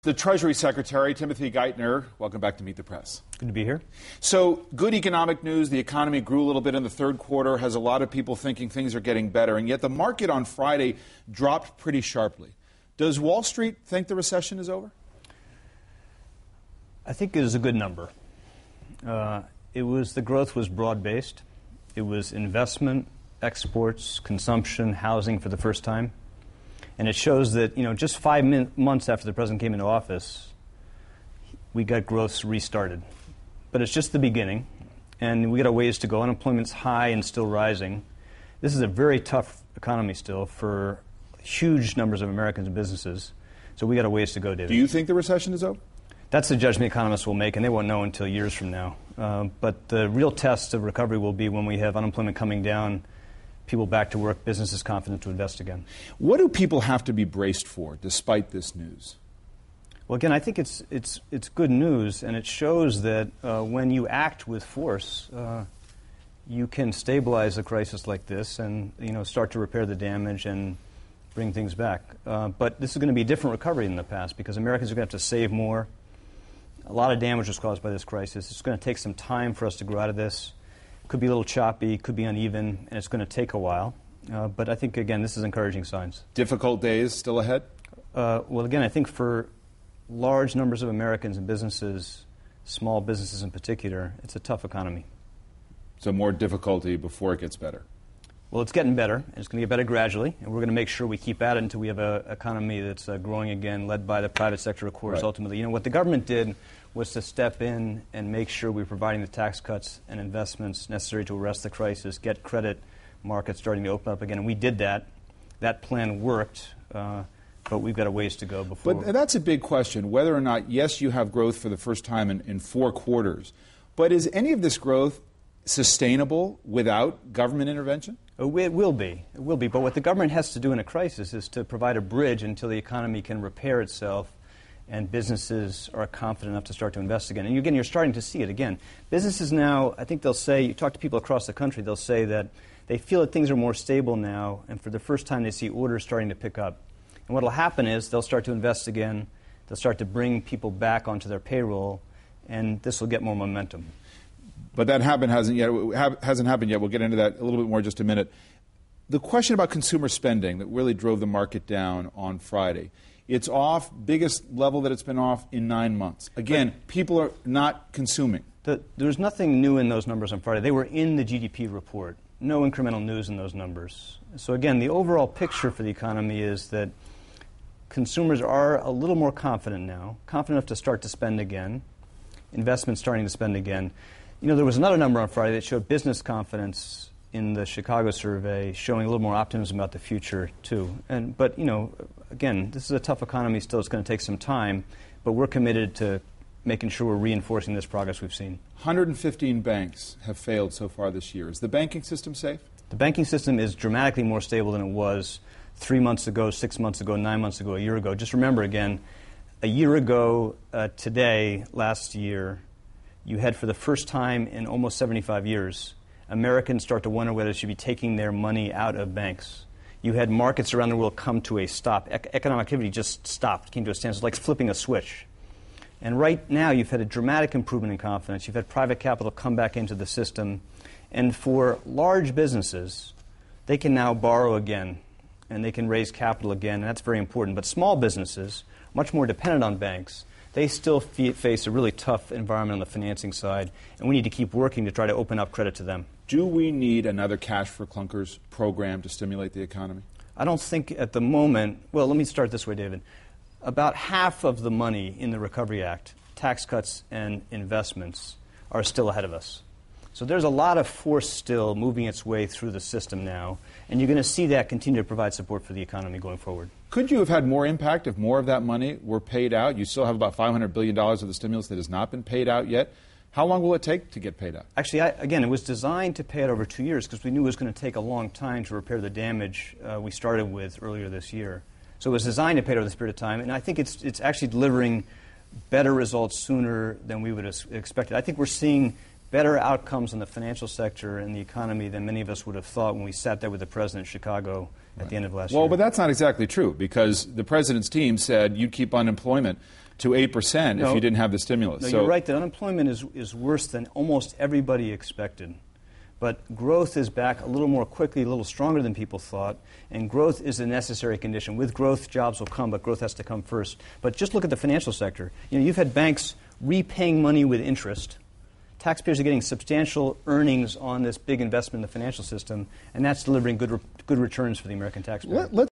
The Treasury Secretary, Timothy Geithner, welcome back to Meet the Press. Good to be here. So, good economic news. The economy grew a little bit in the third quarter, has a lot of people thinking things are getting better, and yet the market on Friday dropped pretty sharply. Does Wall Street think the recession is over? I think it is a good number. The growth was broad-based. It was investment, exports, consumption, housing for the first time. And it shows that, just 5 months after the president came into office, we got growth restarted. But it's just the beginning, and we got a ways to go. Unemployment's high and still rising. This is a very tough economy still for huge numbers of Americans and businesses. So we got a ways to go, David. Do you think the recession is over? That's the judgment economists will make, and they won't know until years from now. But the real test of recovery will be when we have unemployment coming down, people back to work, businesses confident to invest again. What do people have to be braced for, despite this news? Well, again, I think it's good news, and it shows that when you act with force, you can stabilize a crisis like this and start to repair the damage and bring things back. But this is going to be a different recovery than the past because Americans are going to have to save more. A lot of damage was caused by this crisis. It's going to take some time for us to grow out of this. Could be a little choppy, could be uneven, and it's going to take a while. But I think, again, this is encouraging signs. Difficult days still ahead? Well, again, I think for large numbers of Americans and businesses, small businesses in particular, it's a tough economy. So more difficulty before it gets better? Well, it's getting better, and it's going to get better gradually, and we're going to make sure we keep at it until we have an economy that's growing again, led by the private sector, of course, right. Ultimately. What the government did was to step in and make sure we were providing the tax cuts and investments necessary to arrest the crisis, get credit markets starting to open up again, and we did that. That plan worked, but we've got a ways to go before. But that's a big question, whether or not, yes, you have growth for the first time in 4 quarters, but is any of this growth sustainable without government intervention? It will be. It will be. But what the government has to do in a crisis is to provide a bridge until the economy can repair itself and businesses are confident enough to start to invest again. And again, you're starting to see it again. Businesses now, I think they'll say, you talk to people across the country, they'll say that they feel that things are more stable now, and for the first time they see orders starting to pick up. And what will happen is they'll start to invest again, they'll start to bring people back onto their payroll, and this will get more momentum. But that hasn't happened yet. We'll get into that a little bit more in just a minute. The question about consumer spending that really drove the market down on Friday. It's off, biggest level that it's been off in 9 months. Again, people are not consuming. There's nothing new in those numbers on Friday. They were in the GDP report. No incremental news in those numbers. So again, the overall picture for the economy is that consumers are a little more confident now, confident enough to start to spend again, investments starting to spend again. There was another number on Friday that showed business confidence in the Chicago survey showing a little more optimism about the future, too. But again, this is a tough economy still. It's going to take some time, but we're committed to making sure we're reinforcing this progress we've seen. 115 banks have failed so far this year. Is the banking system safe? The banking system is dramatically more stable than it was 3 months ago, 6 months ago, 9 months ago, a year ago. Just remember, again, a year ago today, last year, you had, for the first time in almost 75 years, Americans start to wonder whether they should be taking their money out of banks. You had markets around the world come to a stop. Economic activity just stopped, came to a standstill, like flipping a switch. And right now, you've had a dramatic improvement in confidence. You've had private capital come back into the system. And for large businesses, they can now borrow again, and they can raise capital again, and that's very important. But small businesses, much more dependent on banks, they still face a really tough environment on the financing side, and we need to keep working to try to open up credit to them. Do we need another cash for clunkers program to stimulate the economy? I don't think at the moment, well, let me start this way, David. About half of the money in the Recovery Act, tax cuts and investments, are still ahead of us. So there's a lot of force still moving its way through the system now, and you're going to see that continue to provide support for the economy going forward. Could you have had more impact if more of that money were paid out? You still have about $500 billion of the stimulus that has not been paid out yet. How long will it take to get paid out? Actually, again, it was designed to pay out over 2 years because we knew it was going to take a long time to repair the damage we started with earlier this year. So it was designed to pay out over this period of time, and I think it's actually delivering better results sooner than we would have expected. I think we're seeing better outcomes in the financial sector and the economy than many of us would have thought when we sat there with the president in Chicago at the end of last year. Well, but that's not exactly true because the president's team said you'd keep unemployment to 8% if you didn't have the stimulus. No, you're right that unemployment is worse than almost everybody expected. But growth is back a little more quickly, a little stronger than people thought, and growth is a necessary condition. With growth, jobs will come, but growth has to come first. But just look at the financial sector. You've had banks repaying money with interest. Taxpayers are getting substantial earnings on this big investment in the financial system, and that's delivering good returns for the American taxpayer.